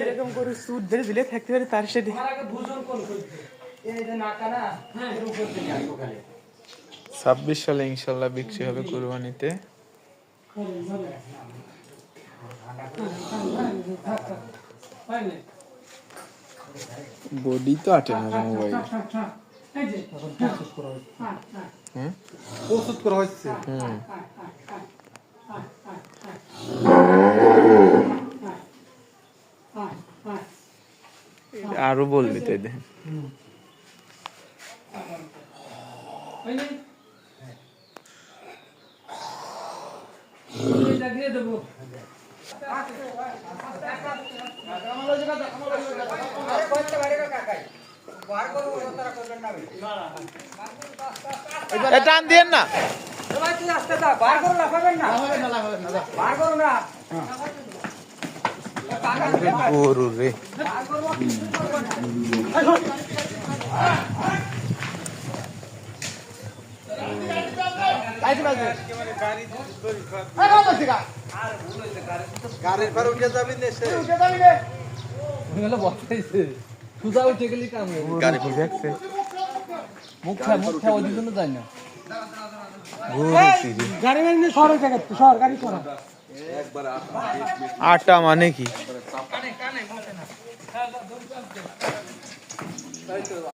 এরকম করে সুদ ধরে দিলে থাকতে পারে তার সাথে 26 সালে ইনশাল্লাহ বিক্রি হবে কুরবানিতে। বডি তো আটে না মোবাইল প্রস্তুত করা হচ্ছে। আরো বলবি তাই দেখেন টান দিয়েন না গরু রে গাড়ির পর উঠে যাবি সুজা উঠে গেলি কাম গাড়ি দেখছে মুখা ওই জন্য যায় না গাড়ি মানে সর জায়গা সর গাড়ি সর আটা মানে কি